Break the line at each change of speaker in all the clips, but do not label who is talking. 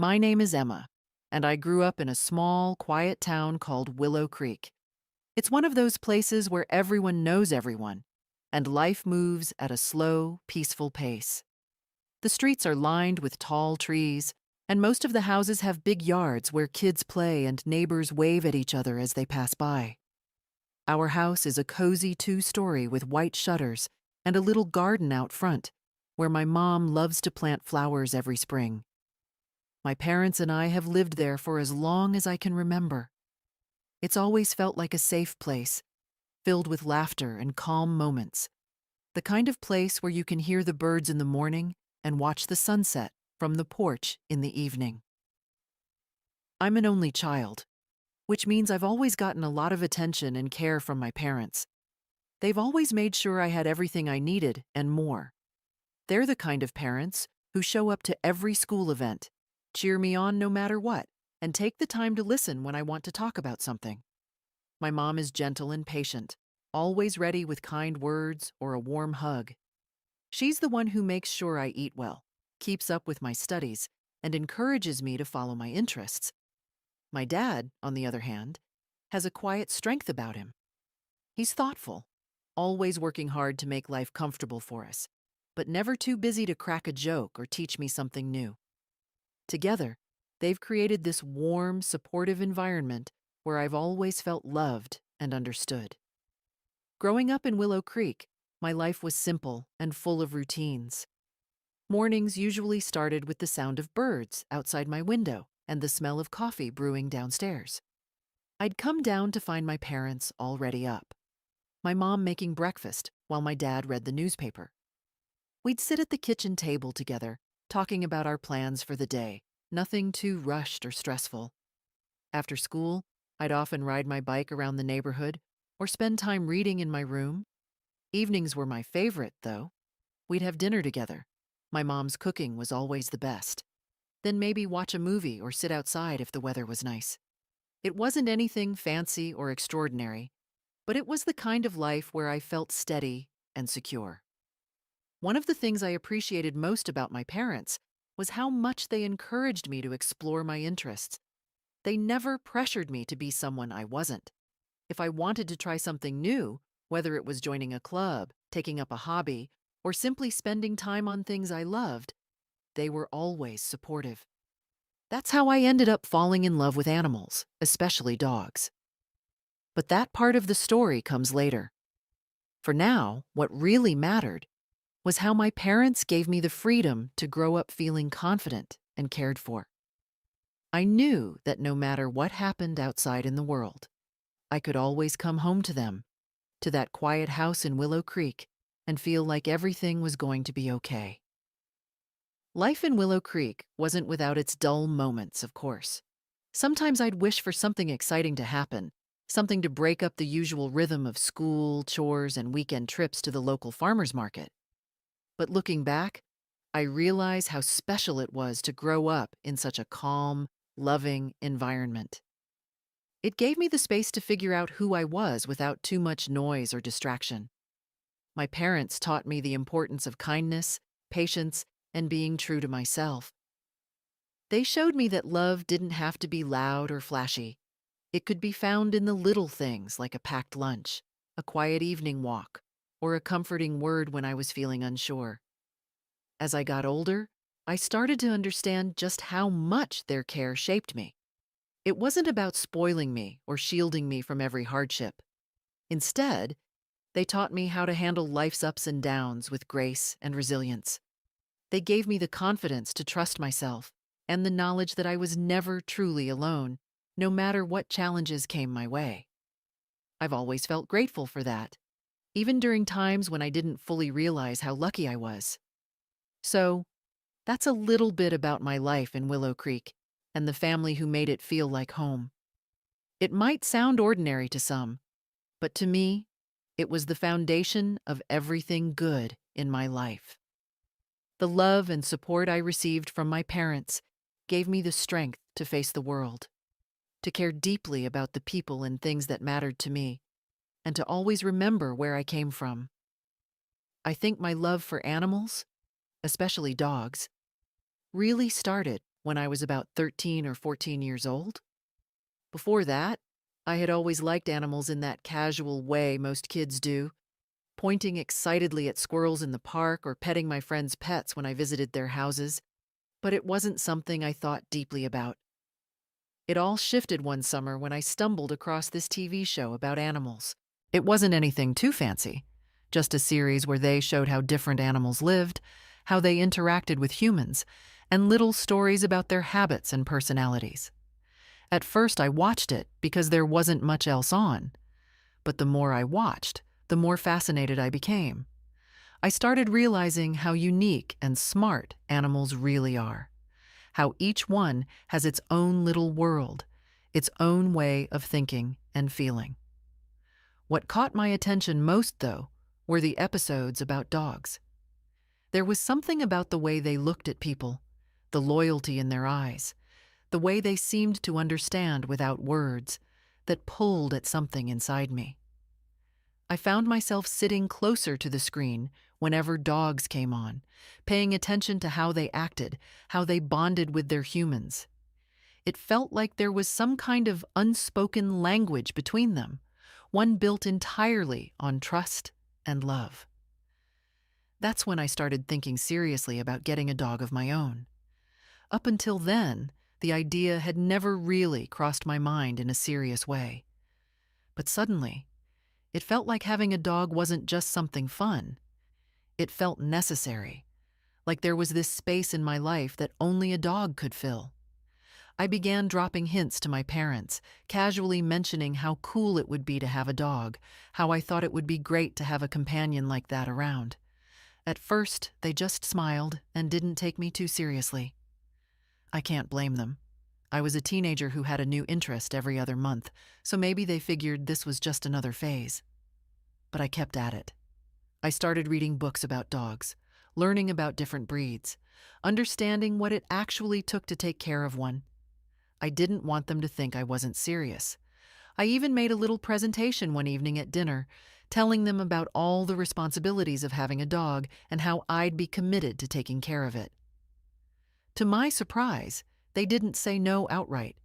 My name is Emma, and I grew up in a small, quiet town called Willow Creek. It's one of those places where everyone knows everyone, and life moves at a slow, peaceful pace. The streets are lined with tall trees, and most of the houses have big yards where kids play and neighbors wave at each other as they pass by. Our house is a cozy two-story with white shutters and a little garden out front, where my mom loves to plant flowers every spring. My parents and I have lived there for as long as I can remember. It's always felt like a safe place, filled with laughter and calm moments. The kind of place where you can hear the birds in the morning and watch the sunset from the porch in the evening. I'm an only child, which means I've always gotten a lot of attention and care from my parents. They've always made sure I had everything I needed and more. They're the kind of parents who show up to every school event, cheer me on no matter what, and take the time to listen when I want to talk about something. My mom is gentle and patient, always ready with kind words or a warm hug. She's the one who makes sure I eat well, keeps up with my studies, and encourages me to follow my interests. My dad, on the other hand, has a quiet strength about him. He's thoughtful, always working hard to make life comfortable for us, but never too busy to crack a joke or teach me something new. Together, they've created this warm, supportive environment where I've always felt loved and understood. Growing up in Willow Creek, my life was simple and full of routines. Mornings usually started with the sound of birds outside my window and the smell of coffee brewing downstairs. I'd come down to find my parents already up, my mom making breakfast while my dad read the newspaper. We'd sit at the kitchen table together, talking about our plans for the day, nothing too rushed or stressful. After school, I'd often ride my bike around the neighborhood or spend time reading in my room. Evenings were my favorite, though. We'd have dinner together. My mom's cooking was always the best. Then maybe watch a movie or sit outside if the weather was nice. It wasn't anything fancy or extraordinary, but it was the kind of life where I felt steady and secure. One of the things I appreciated most about my parents was how much they encouraged me to explore my interests. They never pressured me to be someone I wasn't. If I wanted to try something new, whether it was joining a club, taking up a hobby, or simply spending time on things I loved, they were always supportive. That's how I ended up falling in love with animals, especially dogs. But that part of the story comes later. For now, what really mattered was how my parents gave me the freedom to grow up feeling confident and cared for. I knew that no matter what happened outside in the world, I could always come home to them, to that quiet house in Willow Creek, and feel like everything was going to be okay. Life in Willow Creek wasn't without its dull moments, of course. Sometimes I'd wish for something exciting to happen, something to break up the usual rhythm of school, chores, and weekend trips to the local farmer's market. But looking back, I realize how special it was to grow up in such a calm, loving environment. It gave me the space to figure out who I was without too much noise or distraction. My parents taught me the importance of kindness, patience, and being true to myself. They showed me that love didn't have to be loud or flashy. It could be found in the little things like a packed lunch, a quiet evening walk, or a comforting word when I was feeling unsure. As I got older, I started to understand just how much their care shaped me. It wasn't about spoiling me or shielding me from every hardship. Instead, they taught me how to handle life's ups and downs with grace and resilience. They gave me the confidence to trust myself and the knowledge that I was never truly alone, no matter what challenges came my way. I've always felt grateful for that, even during times when I didn't fully realize how lucky I was. So, that's a little bit about my life in Willow Creek and the family who made it feel like home. It might sound ordinary to some, but to me, it was the foundation of everything good in my life. The love and support I received from my parents gave me the strength to face the world, to care deeply about the people and things that mattered to me, and to always remember where I came from. I think my love for animals, especially dogs, really started when I was about 13 or 14 years old. Before that, I had always liked animals in that casual way most kids do, pointing excitedly at squirrels in the park or petting my friends' pets when I visited their houses, but it wasn't something I thought deeply about. It all shifted one summer when I stumbled across this TV show about animals. It wasn't anything too fancy, just a series where they showed how different animals lived, how they interacted with humans, and little stories about their habits and personalities. At first, I watched it because there wasn't much else on, but the more I watched, the more fascinated I became. I started realizing how unique and smart animals really are, how each one has its own little world, its own way of thinking and feeling. What caught my attention most, though, were the episodes about dogs. There was something about the way they looked at people, the loyalty in their eyes, the way they seemed to understand without words, that pulled at something inside me. I found myself sitting closer to the screen whenever dogs came on, paying attention to how they acted, how they bonded with their humans. It felt like there was some kind of unspoken language between them, one built entirely on trust and love. That's when I started thinking seriously about getting a dog of my own. Up until then, the idea had never really crossed my mind in a serious way. But suddenly, it felt like having a dog wasn't just something fun. It felt necessary, like there was this space in my life that only a dog could fill. I began dropping hints to my parents, casually mentioning how cool it would be to have a dog, how I thought it would be great to have a companion like that around. At first, they just smiled and didn't take me too seriously. I can't blame them. I was a teenager who had a new interest every other month, so maybe they figured this was just another phase. But I kept at it. I started reading books about dogs, learning about different breeds, understanding what it actually took to take care of one. I didn't want them to think I wasn't serious. I even made a little presentation one evening at dinner, telling them about all the responsibilities of having a dog and how I'd be committed to taking care of it. To my surprise, they didn't say no outright.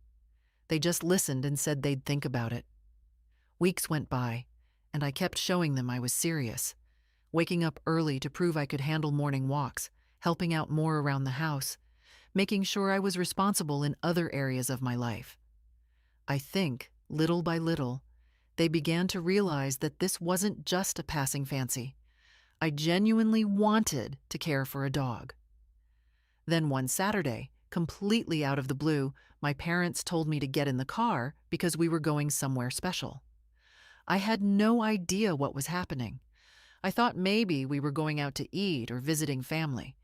They just listened and said they'd think about it. Weeks went by, and I kept showing them I was serious, waking up early to prove I could handle morning walks, helping out more around the house, making sure I was responsible in other areas of my life. I think, little by little, they began to realize that this wasn't just a passing fancy. I genuinely wanted to care for a dog. Then one Saturday, completely out of the blue, my parents told me to get in the car because we were going somewhere special. I had no idea what was happening. I thought maybe we were going out to eat or visiting family.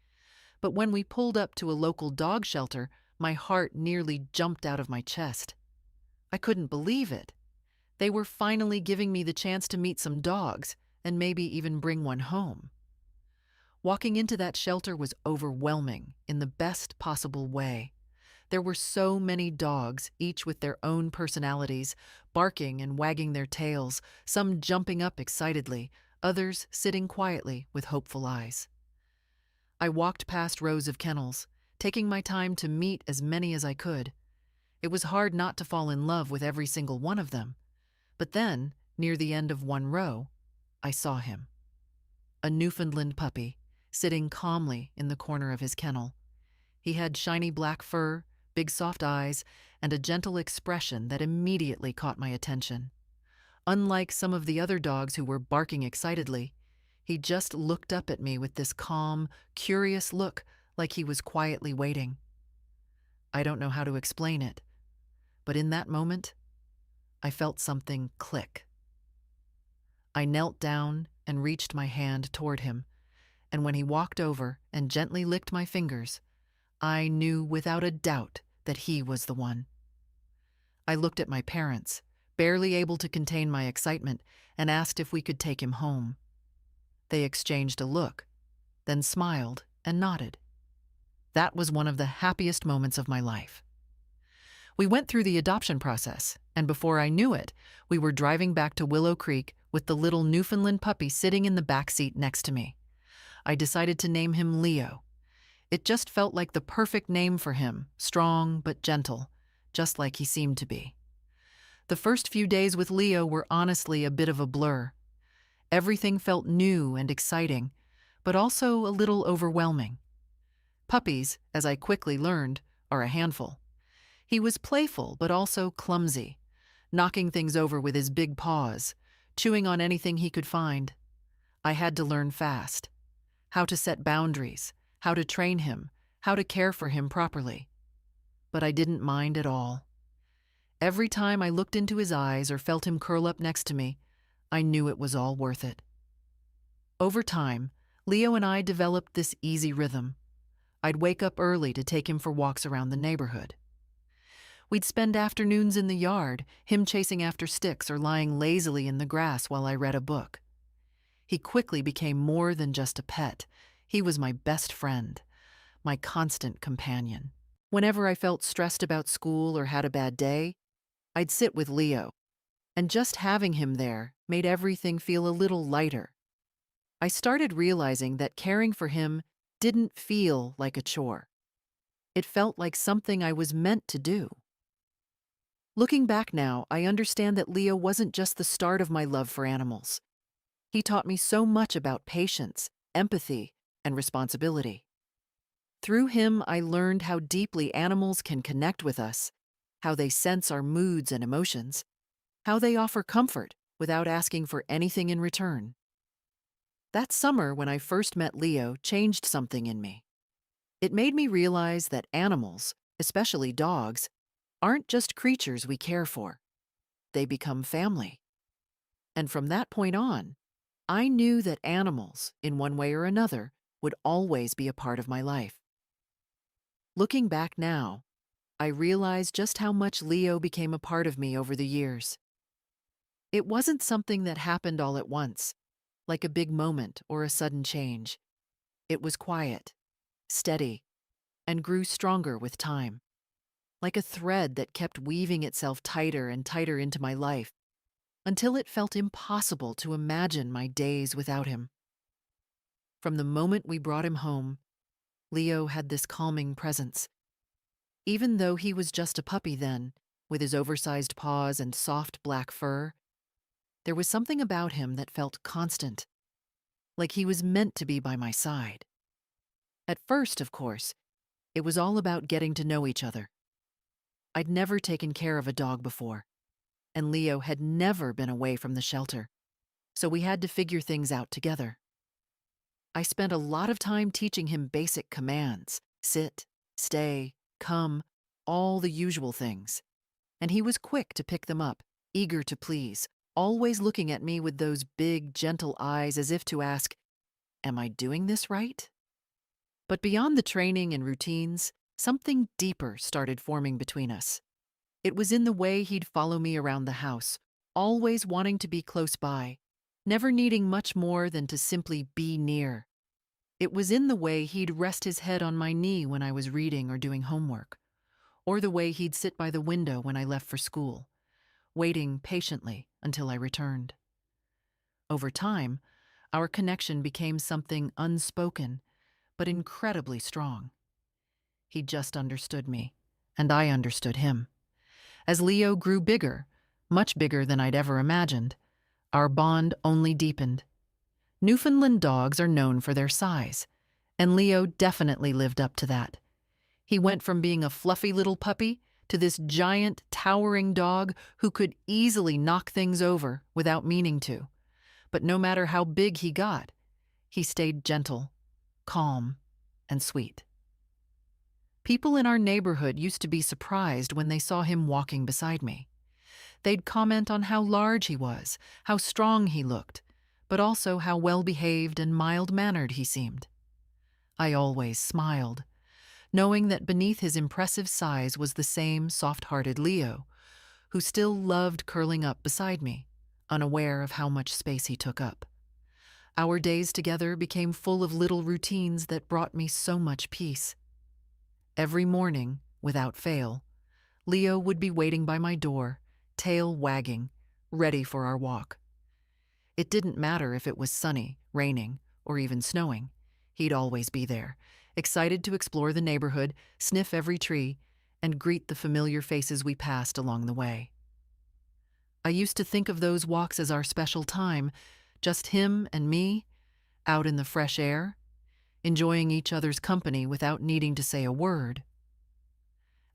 But when we pulled up to a local dog shelter, my heart nearly jumped out of my chest. I couldn't believe it. They were finally giving me the chance to meet some dogs and maybe even bring one home. Walking into that shelter was overwhelming in the best possible way. There were so many dogs, each with their own personalities, barking and wagging their tails, some jumping up excitedly, others sitting quietly with hopeful eyes. I walked past rows of kennels, taking my time to meet as many as I could. It was hard not to fall in love with every single one of them. But then, near the end of one row, I saw him. A Newfoundland puppy, sitting calmly in the corner of his kennel. He had shiny black fur, big soft eyes, and a gentle expression that immediately caught my attention. Unlike some of the other dogs who were barking excitedly, he just looked up at me with this calm, curious look, like he was quietly waiting. I don't know how to explain it, but in that moment, I felt something click. I knelt down and reached my hand toward him, and when he walked over and gently licked my fingers, I knew without a doubt that he was the one. I looked at my parents, barely able to contain my excitement, and asked if we could take him home. They exchanged a look, then smiled and nodded. That was one of the happiest moments of my life. We went through the adoption process, and before I knew it, we were driving back to Willow Creek with the little Newfoundland puppy sitting in the back seat next to me. I decided to name him Leo. It just felt like the perfect name for him, strong but gentle, just like he seemed to be. The first few days with Leo were honestly a bit of a blur. Everything felt new and exciting, but also a little overwhelming. Puppies, as I quickly learned, are a handful. He was playful but also clumsy, knocking things over with his big paws, chewing on anything he could find. I had to learn fast. How to set boundaries, how to train him, how to care for him properly. But I didn't mind at all. Every time I looked into his eyes or felt him curl up next to me, I knew it was all worth it. Over time, Leo and I developed this easy rhythm. I'd wake up early to take him for walks around the neighborhood. We'd spend afternoons in the yard, him chasing after sticks or lying lazily in the grass while I read a book. He quickly became more than just a pet. He was my best friend, my constant companion. Whenever I felt stressed about school or had a bad day, I'd sit with Leo, and just having him there made everything feel a little lighter. I started realizing that caring for him didn't feel like a chore. It felt like something I was meant to do. Looking back now, I understand that Leo wasn't just the start of my love for animals. He taught me so much about patience, empathy, and responsibility. Through him, I learned how deeply animals can connect with us, how they sense our moods and emotions, how they offer comfort without asking for anything in return. That summer when I first met Leo changed something in me. It made me realize that animals, especially dogs, aren't just creatures we care for. They become family. And from that point on, I knew that animals, in one way or another, would always be a part of my life. Looking back now, I realize just how much Leo became a part of me over the years. It wasn't something that happened all at once, like a big moment or a sudden change. It was quiet, steady, and grew stronger with time, like a thread that kept weaving itself tighter and tighter into my life, until it felt impossible to imagine my days without him. From the moment we brought him home, Leo had this calming presence. Even though he was just a puppy then, with his oversized paws and soft black fur, there was something about him that felt constant, like he was meant to be by my side. At first, of course, it was all about getting to know each other. I'd never taken care of a dog before, and Leo had never been away from the shelter, so we had to figure things out together. I spent a lot of time teaching him basic commands: sit, stay, come, all the usual things. And he was quick to pick them up, eager to please, always looking at me with those big, gentle eyes as if to ask, "Am I doing this right?" But beyond the training and routines, something deeper started forming between us. It was in the way he'd follow me around the house, always wanting to be close by, never needing much more than to simply be near. It was in the way he'd rest his head on my knee when I was reading or doing homework, or the way he'd sit by the window when I left for school, waiting patiently until I returned. Over time, our connection became something unspoken, but incredibly strong. He just understood me, and I understood him. As Leo grew bigger, much bigger than I'd ever imagined, our bond only deepened. Newfoundland dogs are known for their size, and Leo definitely lived up to that. He went from being a fluffy little puppy to this giant, towering dog who could easily knock things over without meaning to. But no matter how big he got, he stayed gentle, calm, and sweet. People in our neighborhood used to be surprised when they saw him walking beside me. They'd comment on how large he was, how strong he looked, but also how well-behaved and mild-mannered he seemed. I always smiled, knowing that beneath his impressive size was the same soft-hearted Leo, who still loved curling up beside me, unaware of how much space he took up. Our days together became full of little routines that brought me so much peace. Every morning, without fail, Leo would be waiting by my door, tail wagging, ready for our walk. It didn't matter if it was sunny, raining, or even snowing. He'd always be there, excited to explore the neighborhood, sniff every tree, and greet the familiar faces we passed along the way. I used to think of those walks as our special time, just him and me, out in the fresh air, enjoying each other's company without needing to say a word.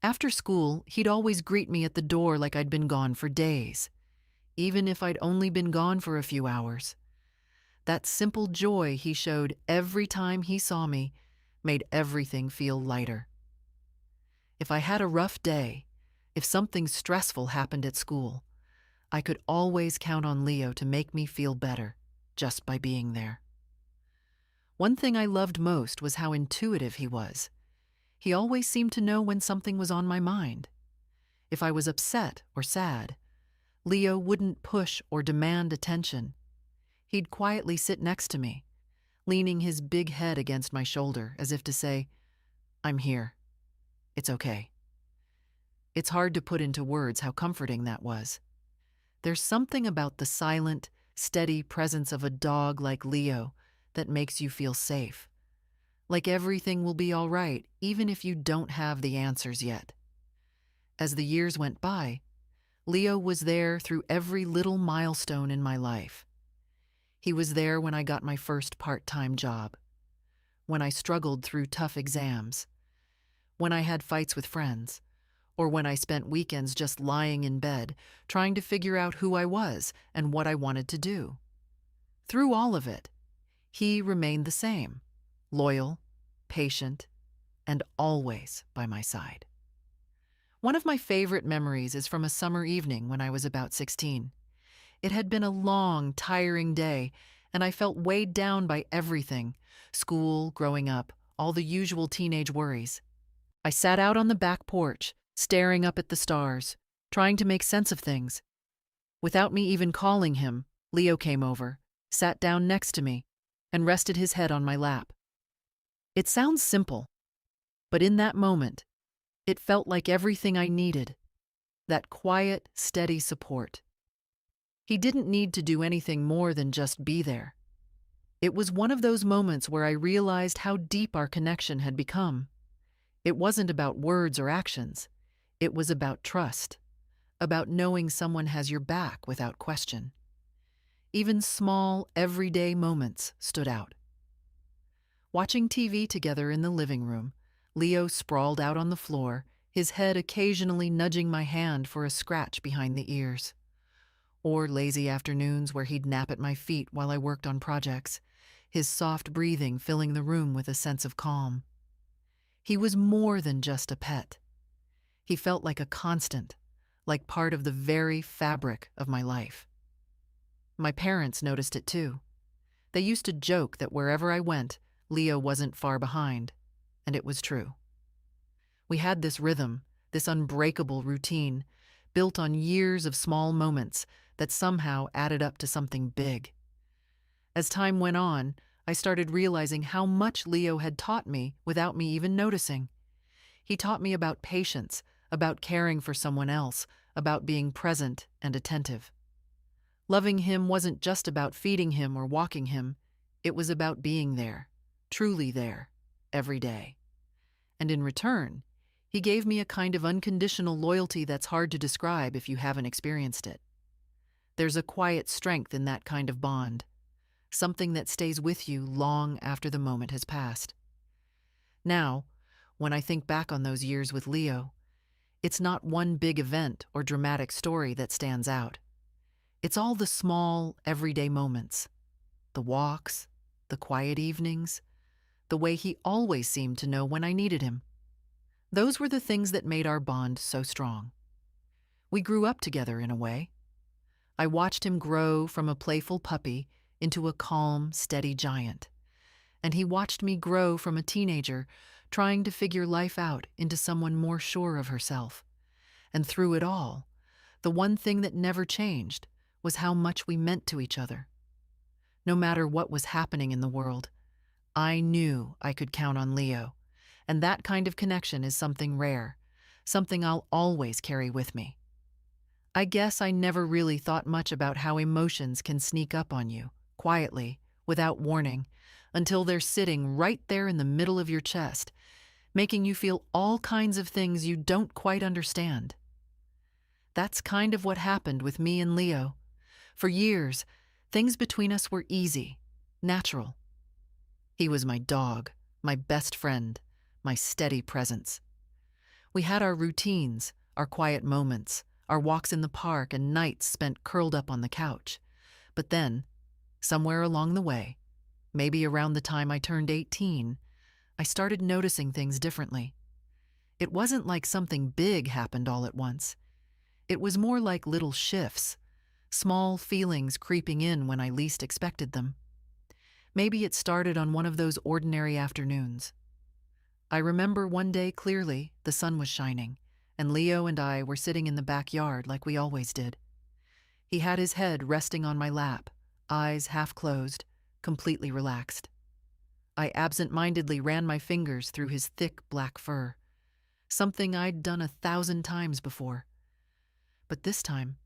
After school, he'd always greet me at the door like I'd been gone for days, even if I'd only been gone for a few hours. That simple joy he showed every time he saw me made everything feel lighter. If I had a rough day, if something stressful happened at school, I could always count on Leo to make me feel better just by being there. One thing I loved most was how intuitive he was. He always seemed to know when something was on my mind. If I was upset or sad, Leo wouldn't push or demand attention. He'd quietly sit next to me, leaning his big head against my shoulder as if to say, "I'm here. It's okay." It's hard to put into words how comforting that was. There's something about the silent, steady presence of a dog like Leo that makes you feel safe. Like everything will be all right, even if you don't have the answers yet. As the years went by, Leo was there through every little milestone in my life. He was there when I got my first part-time job, when I struggled through tough exams, when I had fights with friends, or when I spent weekends just lying in bed, trying to figure out who I was and what I wanted to do. Through all of it, he remained the same, loyal, patient, and always by my side. One of my favorite memories is from a summer evening when I was about 16. It had been a long, tiring day, and I felt weighed down by everything: school, growing up, all the usual teenage worries. I sat out on the back porch, staring up at the stars, trying to make sense of things. Without me even calling him, Leo came over, sat down next to me, and rested his head on my lap. It sounds simple, but in that moment, it felt like everything I needed, that quiet, steady support. He didn't need to do anything more than just be there. It was one of those moments where I realized how deep our connection had become. It wasn't about words or actions. It was about trust, about knowing someone has your back without question. Even small, everyday moments stood out. Watching TV together in the living room, Leo sprawled out on the floor, his head occasionally nudging my hand for a scratch behind the ears. Or lazy afternoons where he'd nap at my feet while I worked on projects, his soft breathing filling the room with a sense of calm. He was more than just a pet. He felt like a constant, like part of the very fabric of my life. My parents noticed it too. They used to joke that wherever I went, Leo wasn't far behind, and it was true. We had this rhythm, this unbreakable routine, built on years of small moments that somehow added up to something big. As time went on, I started realizing how much Leo had taught me without me even noticing. He taught me about patience, about caring for someone else, about being present and attentive. Loving him wasn't just about feeding him or walking him. It was about being there, truly there, every day. And in return, he gave me a kind of unconditional loyalty that's hard to describe if you haven't experienced it. There's a quiet strength in that kind of bond, something that stays with you long after the moment has passed. Now, when I think back on those years with Leo, it's not one big event or dramatic story that stands out. It's all the small, everyday moments, the walks, the quiet evenings, the way he always seemed to know when I needed him. Those were the things that made our bond so strong. We grew up together in a way. I watched him grow from a playful puppy into a calm, steady giant. And he watched me grow from a teenager trying to figure life out into someone more sure of herself. And through it all, the one thing that never changed was how much we meant to each other. No matter what was happening in the world, I knew I could count on Leo. And that kind of connection is something rare, something I'll always carry with me. I guess I never really thought much about how emotions can sneak up on you, quietly, without warning, until they're sitting right there in the middle of your chest, making you feel all kinds of things you don't quite understand. That's kind of what happened with me and Leo. For years, things between us were easy, natural. He was my dog, my best friend, my steady presence. We had our routines, our quiet moments, our walks in the park, and nights spent curled up on the couch. But then, somewhere along the way, maybe around the time I turned 18, I started noticing things differently. It wasn't like something big happened all at once. It was more like little shifts, small feelings creeping in when I least expected them. Maybe it started on one of those ordinary afternoons. I remember one day clearly, the sun was shining, and Leo and I were sitting in the backyard like we always did. He had his head resting on my lap, eyes half closed, completely relaxed. I absent-mindedly ran my fingers through his thick black fur, something I'd done 1,000 times before. But this time,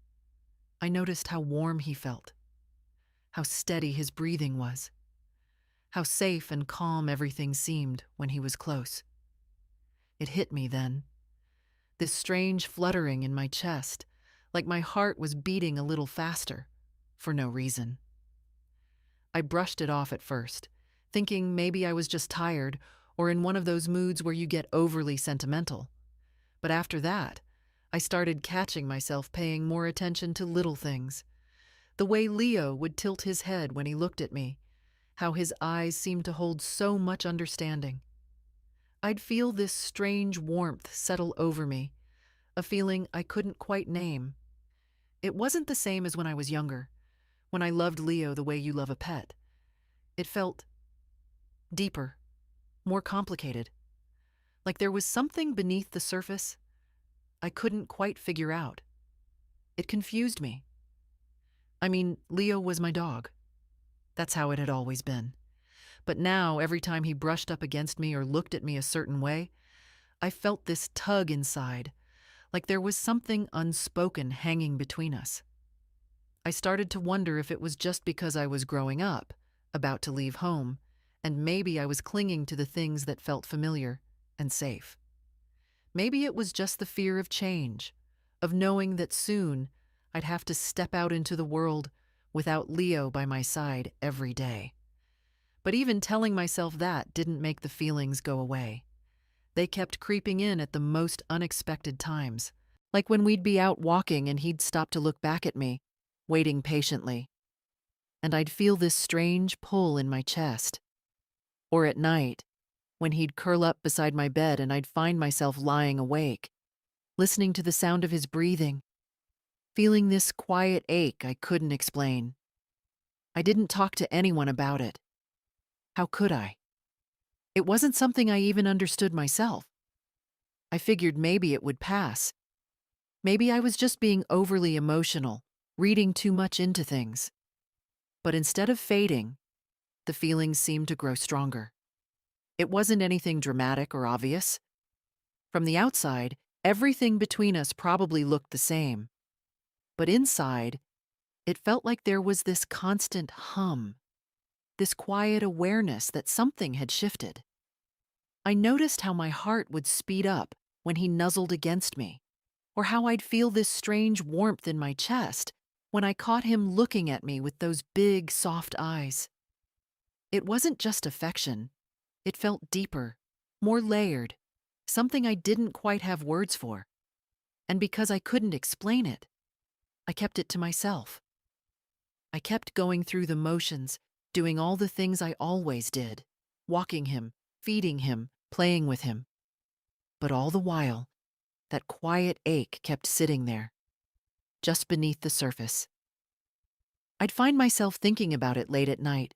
I noticed how warm he felt, how steady his breathing was, how safe and calm everything seemed when he was close. It hit me then, this strange fluttering in my chest, like my heart was beating a little faster, for no reason. I brushed it off at first, thinking maybe I was just tired or in one of those moods where you get overly sentimental. But after that, I started catching myself paying more attention to little things. The way Leo would tilt his head when he looked at me, how his eyes seemed to hold so much understanding. I'd feel this strange warmth settle over me, a feeling I couldn't quite name. It wasn't the same as when I was younger, when I loved Leo the way you love a pet. It felt deeper, more complicated, like there was something beneath the surface I couldn't quite figure out. It confused me. I mean, Leo was my dog. That's how it had always been. But now, every time he brushed up against me or looked at me a certain way, I felt this tug inside, like there was something unspoken hanging between us. I started to wonder if it was just because I was growing up, about to leave home, and maybe I was clinging to the things that felt familiar and safe. Maybe it was just the fear of change, of knowing that soon I'd have to step out into the world without Leo by my side every day. But even telling myself that didn't make the feelings go away. They kept creeping in at the most unexpected times, like when we'd be out walking and he'd stop to look back at me, waiting patiently. And I'd feel this strange pull in my chest. Or at night, when he'd curl up beside my bed and I'd find myself lying awake, listening to the sound of his breathing, feeling this quiet ache I couldn't explain. I didn't talk to anyone about it. How could I? It wasn't something I even understood myself. I figured maybe it would pass. Maybe I was just being overly emotional, reading too much into things. But instead of fading, the feelings seemed to grow stronger. It wasn't anything dramatic or obvious. From the outside, everything between us probably looked the same. But inside, it felt like there was this constant hum, this quiet awareness that something had shifted. I noticed how my heart would speed up when he nuzzled against me, or how I'd feel this strange warmth in my chest when I caught him looking at me with those big, soft eyes. It wasn't just affection. It felt deeper, more layered, something I didn't quite have words for. And because I couldn't explain it, I kept it to myself. I kept going through the motions, doing all the things I always did, walking him, feeding him, playing with him. But all the while, that quiet ache kept sitting there, just beneath the surface. I'd find myself thinking about it late at night,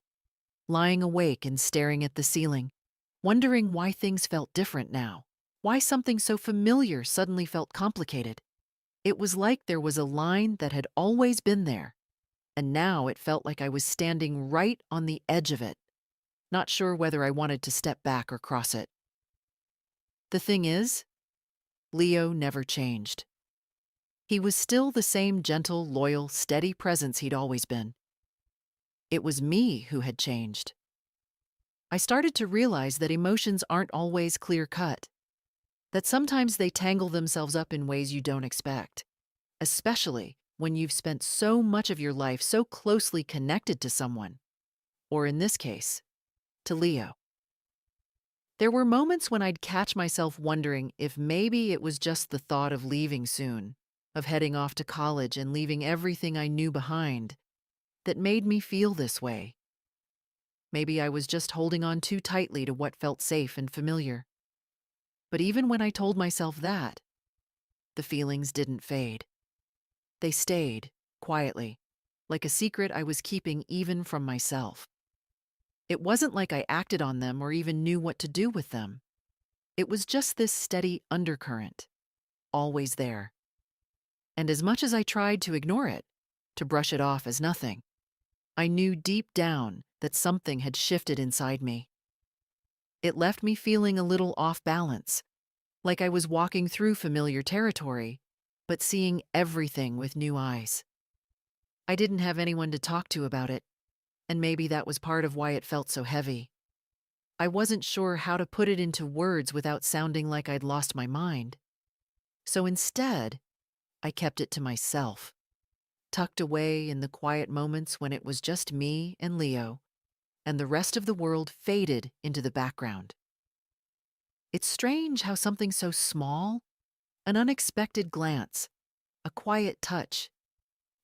lying awake and staring at the ceiling, wondering why things felt different now, why something so familiar suddenly felt complicated. It was like there was a line that had always been there, and now it felt like I was standing right on the edge of it, not sure whether I wanted to step back or cross it. The thing is, Leo never changed. He was still the same gentle, loyal, steady presence he'd always been. It was me who had changed. I started to realize that emotions aren't always clear-cut, that sometimes they tangle themselves up in ways you don't expect, especially when you've spent so much of your life so closely connected to someone, or in this case, to Leo. There were moments when I'd catch myself wondering if maybe it was just the thought of leaving soon, of heading off to college and leaving everything I knew behind, that made me feel this way. Maybe I was just holding on too tightly to what felt safe and familiar. But even when I told myself that, the feelings didn't fade. They stayed, quietly, like a secret I was keeping even from myself. It wasn't like I acted on them or even knew what to do with them. It was just this steady undercurrent, always there. And as much as I tried to ignore it, to brush it off as nothing, I knew deep down that something had shifted inside me. It left me feeling a little off balance, like I was walking through familiar territory, but seeing everything with new eyes. I didn't have anyone to talk to about it, and maybe that was part of why it felt so heavy. I wasn't sure how to put it into words without sounding like I'd lost my mind. So instead, I kept it to myself, tucked away in the quiet moments when it was just me and Leo, and the rest of the world faded into the background. It's strange how something so small, an unexpected glance, a quiet touch,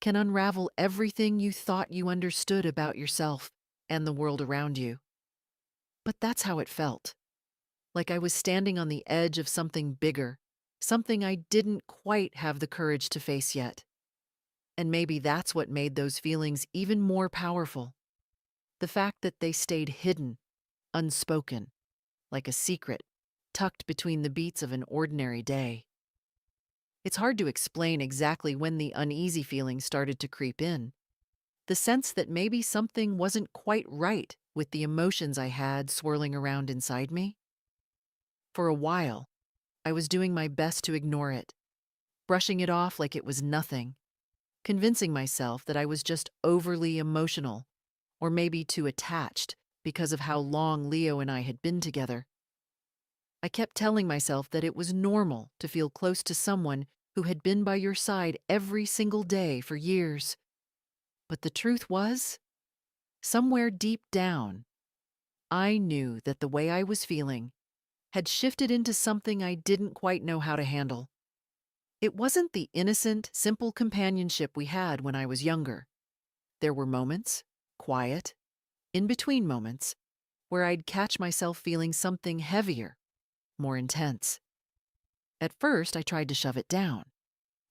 can unravel everything you thought you understood about yourself and the world around you. But that's how it felt, like I was standing on the edge of something bigger, something I didn't quite have the courage to face yet. And maybe that's what made those feelings even more powerful. The fact that they stayed hidden, unspoken, like a secret, tucked between the beats of an ordinary day. It's hard to explain exactly when the uneasy feelings started to creep in. The sense that maybe something wasn't quite right with the emotions I had swirling around inside me. For a while, I was doing my best to ignore it, brushing it off like it was nothing, convincing myself that I was just overly emotional, or maybe too attached because of how long Leo and I had been together. I kept telling myself that it was normal to feel close to someone who had been by your side every single day for years. But the truth was, somewhere deep down, I knew that the way I was feeling had shifted into something I didn't quite know how to handle. It wasn't the innocent, simple companionship we had when I was younger. There were moments, quiet, in-between moments, where I'd catch myself feeling something heavier, more intense. At first, I tried to shove it down.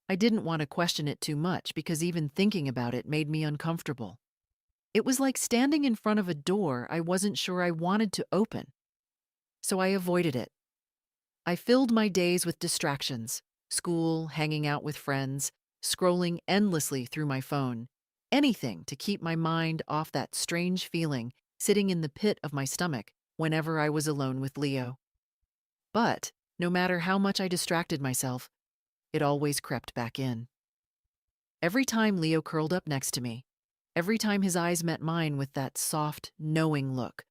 I didn't want to question it too much because even thinking about it made me uncomfortable. It was like standing in front of a door I wasn't sure I wanted to open. So I avoided it. I filled my days with distractions, school, hanging out with friends, scrolling endlessly through my phone, anything to keep my mind off that strange feeling sitting in the pit of my stomach whenever I was alone with Leo. But no matter how much I distracted myself, it always crept back in. Every time Leo curled up next to me, every time his eyes met mine with that soft, knowing look,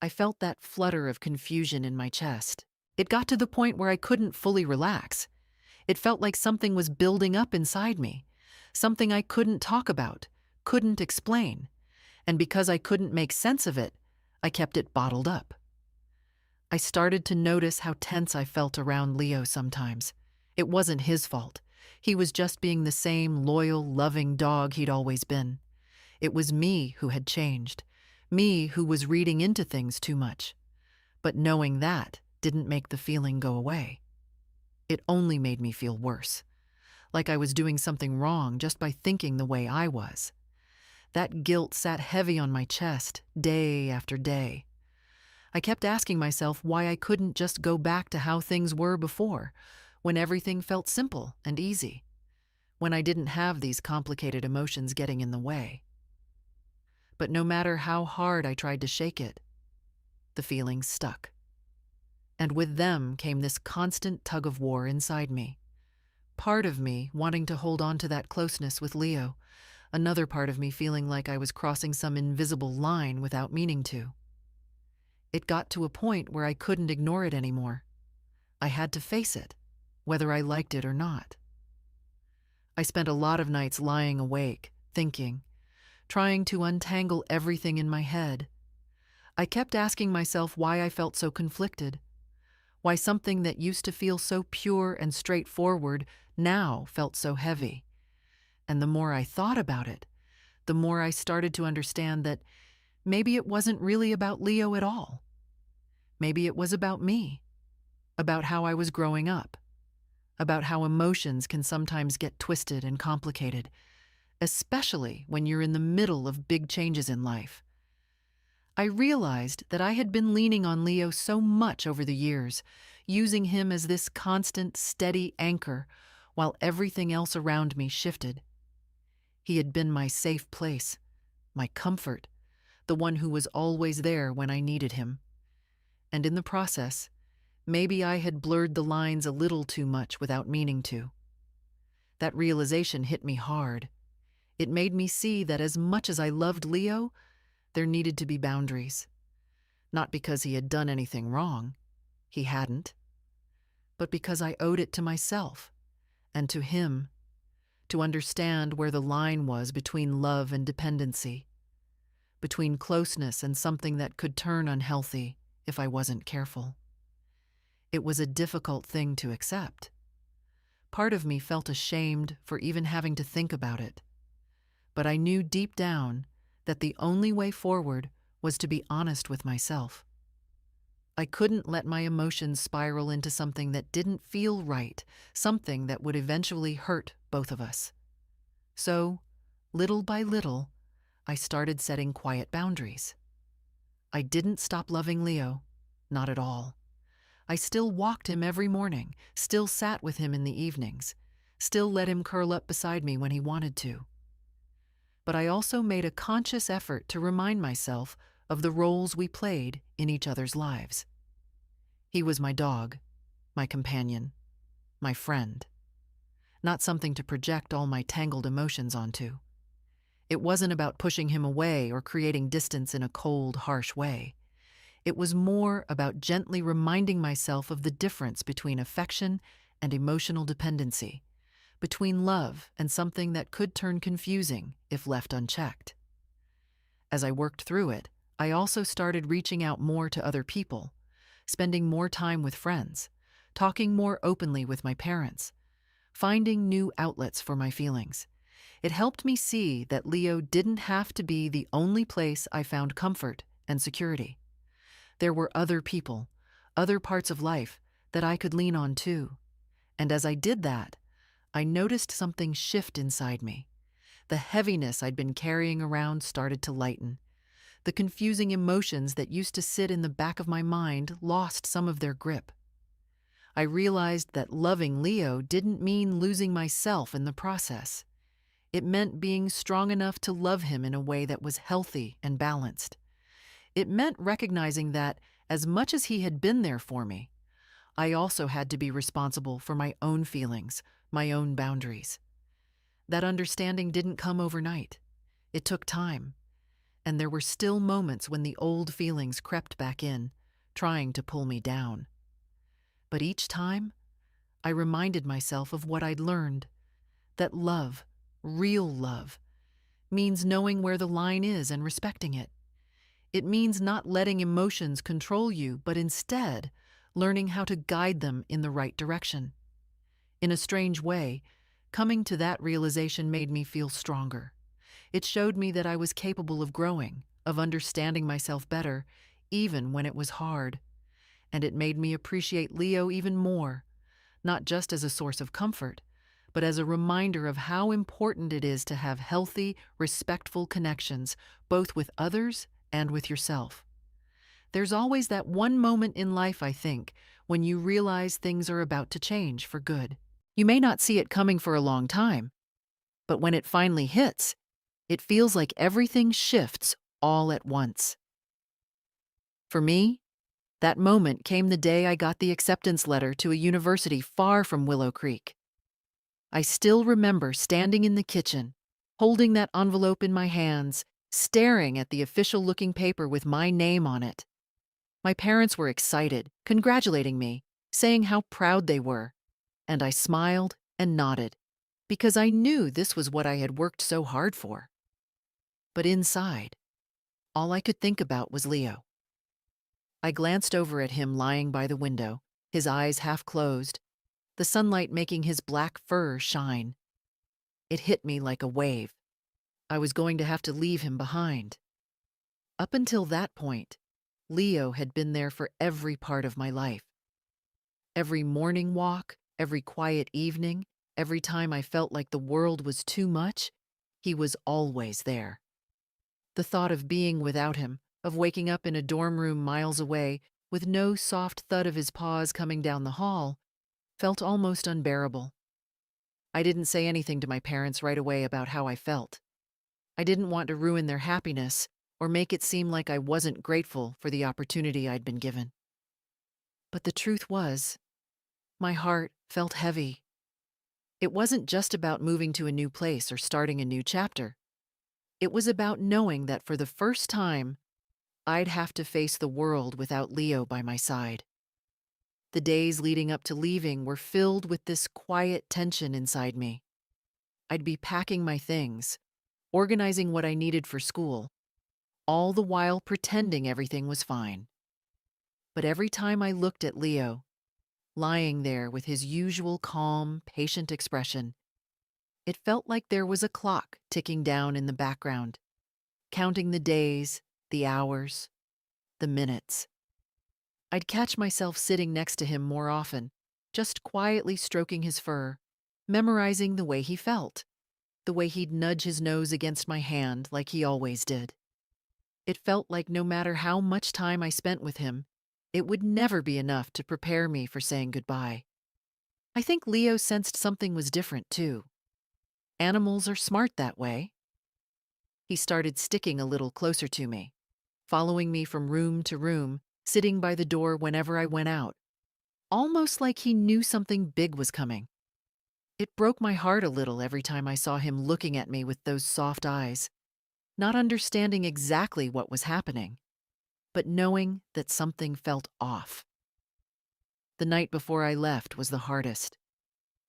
I felt that flutter of confusion in my chest. It got to the point where I couldn't fully relax. It felt like something was building up inside me, something I couldn't talk about, couldn't explain. And because I couldn't make sense of it, I kept it bottled up. I started to notice how tense I felt around Leo sometimes. It wasn't his fault. He was just being the same loyal, loving dog he'd always been. It was me who had changed, me who was reading into things too much. But knowing that didn't make the feeling go away. It only made me feel worse, like I was doing something wrong just by thinking the way I was. That guilt sat heavy on my chest, day after day. I kept asking myself why I couldn't just go back to how things were before, when everything felt simple and easy, when I didn't have these complicated emotions getting in the way. But no matter how hard I tried to shake it, the feelings stuck. And with them came this constant tug-of-war inside me. Part of me wanting to hold on to that closeness with Leo, another part of me feeling like I was crossing some invisible line without meaning to. It got to a point where I couldn't ignore it anymore. I had to face it, whether I liked it or not. I spent a lot of nights lying awake, thinking, trying to untangle everything in my head. I kept asking myself why I felt so conflicted, why something that used to feel so pure and straightforward now felt so heavy. And the more I thought about it, the more I started to understand that maybe it wasn't really about Leo at all. Maybe it was about me, about how I was growing up, about how emotions can sometimes get twisted and complicated, especially when you're in the middle of big changes in life. I realized that I had been leaning on Leo so much over the years, using him as this constant, steady anchor while everything else around me shifted. He had been my safe place, my comfort, the one who was always there when I needed him. And in the process, maybe I had blurred the lines a little too much without meaning to. That realization hit me hard. It made me see that as much as I loved Leo, there needed to be boundaries. Not because he had done anything wrong, he hadn't, but because I owed it to myself and to him to understand where the line was between love and dependency, between closeness and something that could turn unhealthy if I wasn't careful. It was a difficult thing to accept. Part of me felt ashamed for even having to think about it, but I knew deep down that the only way forward was to be honest with myself. I couldn't let my emotions spiral into something that didn't feel right, something that would eventually hurt both of us. So, little by little, I started setting quiet boundaries. I didn't stop loving Leo, not at all. I still walked him every morning, still sat with him in the evenings, still let him curl up beside me when he wanted to. But I also made a conscious effort to remind myself of the roles we played in each other's lives. He was my dog, my companion, my friend, not something to project all my tangled emotions onto. It wasn't about pushing him away or creating distance in a cold, harsh way. It was more about gently reminding myself of the difference between affection and emotional dependency, between love and something that could turn confusing if left unchecked. As I worked through it, I also started reaching out more to other people, spending more time with friends, talking more openly with my parents, finding new outlets for my feelings. It helped me see that Leo didn't have to be the only place I found comfort and security. There were other people, other parts of life that I could lean on too. And as I did that, I noticed something shift inside me. The heaviness I'd been carrying around started to lighten. The confusing emotions that used to sit in the back of my mind lost some of their grip. I realized that loving Leo didn't mean losing myself in the process. It meant being strong enough to love him in a way that was healthy and balanced. It meant recognizing that, as much as he had been there for me, I also had to be responsible for my own feelings, my own boundaries. That understanding didn't come overnight. It took time, and there were still moments when the old feelings crept back in, trying to pull me down. But each time, I reminded myself of what I'd learned, that love, real love, means knowing where the line is and respecting it. It means not letting emotions control you, but instead learning how to guide them in the right direction. In a strange way, coming to that realization made me feel stronger. It showed me that I was capable of growing, of understanding myself better, even when it was hard. And it made me appreciate Leo even more, not just as a source of comfort, but as a reminder of how important it is to have healthy, respectful connections, both with others and with yourself. There's always that one moment in life, I think, when you realize things are about to change for good. You may not see it coming for a long time, but when it finally hits, it feels like everything shifts all at once. For me, that moment came the day I got the acceptance letter to a university far from Willow Creek. I still remember standing in the kitchen, holding that envelope in my hands, staring at the official-looking paper with my name on it. My parents were excited, congratulating me, saying how proud they were, and I smiled and nodded because I knew this was what I had worked so hard for. But inside, all I could think about was Leo. I glanced over at him lying by the window, his eyes half closed, the sunlight making his black fur shine. It hit me like a wave. I was going to have to leave him behind. Up until that point, Leo had been there for every part of my life. Every morning walk, every quiet evening, every time I felt like the world was too much, he was always there. The thought of being without him, of waking up in a dorm room miles away with no soft thud of his paws coming down the hall, felt almost unbearable. I didn't say anything to my parents right away about how I felt. I didn't want to ruin their happiness or make it seem like I wasn't grateful for the opportunity I'd been given. But the truth was, my heart felt heavy. It wasn't just about moving to a new place or starting a new chapter. It was about knowing that for the first time, I'd have to face the world without Leo by my side. The days leading up to leaving were filled with this quiet tension inside me. I'd be packing my things, organizing what I needed for school, all the while pretending everything was fine. But every time I looked at Leo, lying there with his usual calm, patient expression, it felt like there was a clock ticking down in the background, counting the days, the hours, the minutes. I'd catch myself sitting next to him more often, just quietly stroking his fur, memorizing the way he felt, the way he'd nudge his nose against my hand like he always did. It felt like no matter how much time I spent with him, it would never be enough to prepare me for saying goodbye. I think Leo sensed something was different, too. Animals are smart that way. He started sticking a little closer to me, following me from room to room, sitting by the door whenever I went out, almost like he knew something big was coming. It broke my heart a little every time I saw him looking at me with those soft eyes, not understanding exactly what was happening, but knowing that something felt off. The night before I left was the hardest.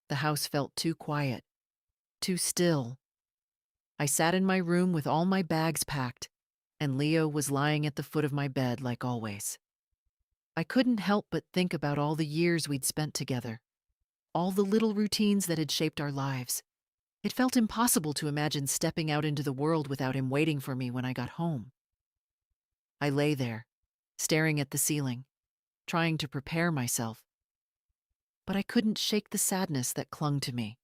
The house felt too quiet, too still. I sat in my room with all my bags packed, and Leo was lying at the foot of my bed like always. I couldn't help but think about all the years we'd spent together, all the little routines that had shaped our lives. It felt impossible to imagine stepping out into the world without him waiting for me when I got home. I lay there, staring at the ceiling, trying to prepare myself. But I couldn't shake the sadness that clung to me.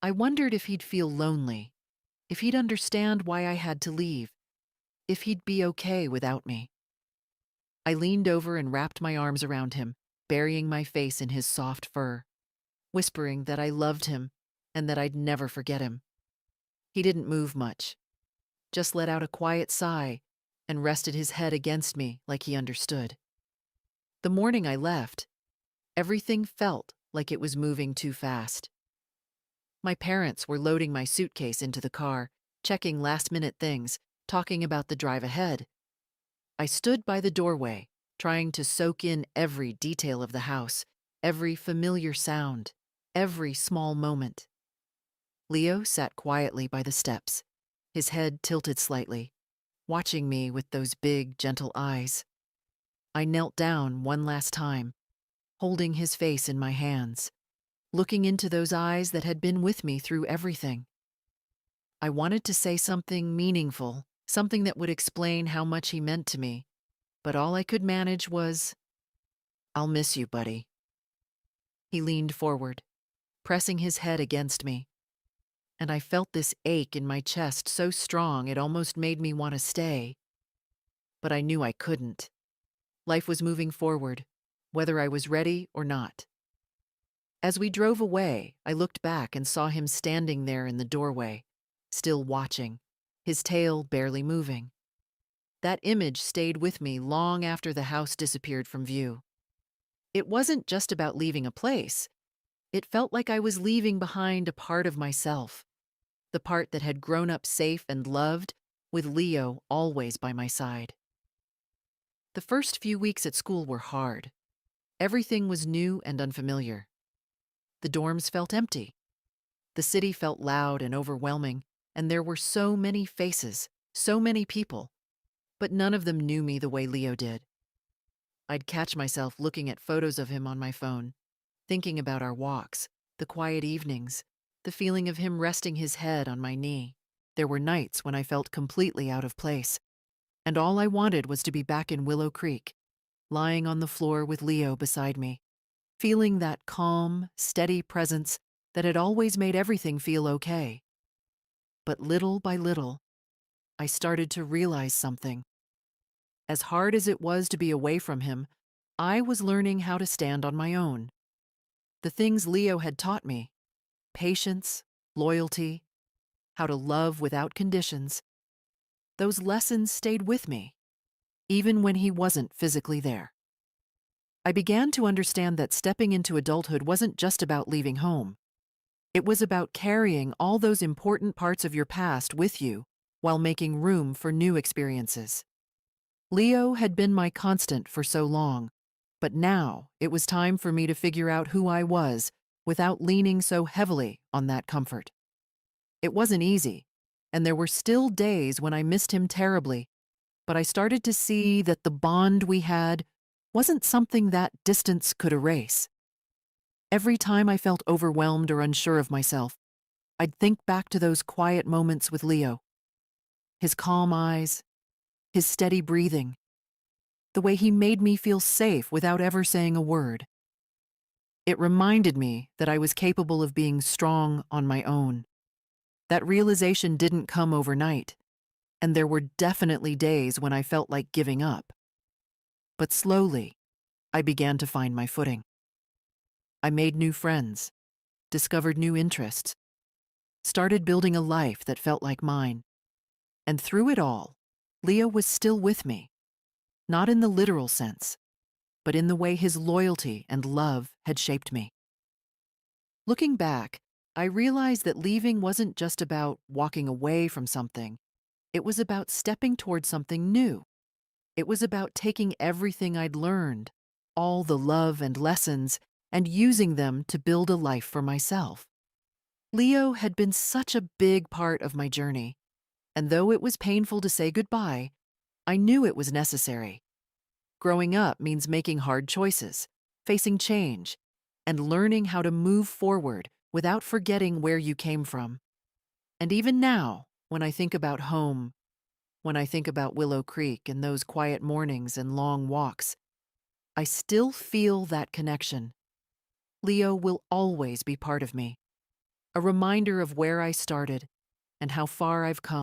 I wondered if he'd feel lonely, if he'd understand why I had to leave, if he'd be okay without me. I leaned over and wrapped my arms around him, burying my face in his soft fur, whispering that I loved him and that I'd never forget him. He didn't move much, just let out a quiet sigh and rested his head against me like he understood. The morning I left, everything felt like it was moving too fast. My parents were loading my suitcase into the car, checking last-minute things, talking about the drive ahead. I stood by the doorway, trying to soak in every detail of the house, every familiar sound, every small moment. Leo sat quietly by the steps, his head tilted slightly, watching me with those big, gentle eyes. I knelt down one last time, holding his face in my hands, looking into those eyes that had been with me through everything. I wanted to say something meaningful, something that would explain how much he meant to me, but all I could manage was, "I'll miss you, buddy." He leaned forward, pressing his head against me, and I felt this ache in my chest so strong it almost made me want to stay. But I knew I couldn't. Life was moving forward, whether I was ready or not. As we drove away, I looked back and saw him standing there in the doorway, still watching, his tail barely moving. That image stayed with me long after the house disappeared from view. It wasn't just about leaving a place. It felt like I was leaving behind a part of myself, the part that had grown up safe and loved, with Leo always by my side. The first few weeks at school were hard. Everything was new and unfamiliar. The dorms felt empty. The city felt loud and overwhelming, and there were so many faces, so many people, but none of them knew me the way Leo did. I'd catch myself looking at photos of him on my phone, thinking about our walks, the quiet evenings, the feeling of him resting his head on my knee. There were nights when I felt completely out of place, and all I wanted was to be back in Willow Creek, lying on the floor with Leo beside me, feeling that calm, steady presence that had always made everything feel okay. But little by little, I started to realize something. As hard as it was to be away from him, I was learning how to stand on my own. The things Leo had taught me, patience, loyalty, how to love without conditions, those lessons stayed with me, even when he wasn't physically there. I began to understand that stepping into adulthood wasn't just about leaving home. It was about carrying all those important parts of your past with you while making room for new experiences. Leo had been my constant for so long, but now it was time for me to figure out who I was without leaning so heavily on that comfort. It wasn't easy, and there were still days when I missed him terribly, but I started to see that the bond we had wasn't something that distance could erase. Every time I felt overwhelmed or unsure of myself, I'd think back to those quiet moments with Leo. His calm eyes, his steady breathing, the way he made me feel safe without ever saying a word. It reminded me that I was capable of being strong on my own. That realization didn't come overnight, and there were definitely days when I felt like giving up. But slowly, I began to find my footing. I made new friends, discovered new interests, started building a life that felt like mine. And through it all, Leo was still with me, not in the literal sense, but in the way his loyalty and love had shaped me. Looking back, I realized that leaving wasn't just about walking away from something. It was about stepping toward something new. It was about taking everything I'd learned, all the love and lessons, and using them to build a life for myself. Leo had been such a big part of my journey, and though it was painful to say goodbye, I knew it was necessary. Growing up means making hard choices, facing change, and learning how to move forward without forgetting where you came from. And even now, when I think about home, when I think about Willow Creek and those quiet mornings and long walks, I still feel that connection. Leo will always be part of me, a reminder of where I started and how far I've come.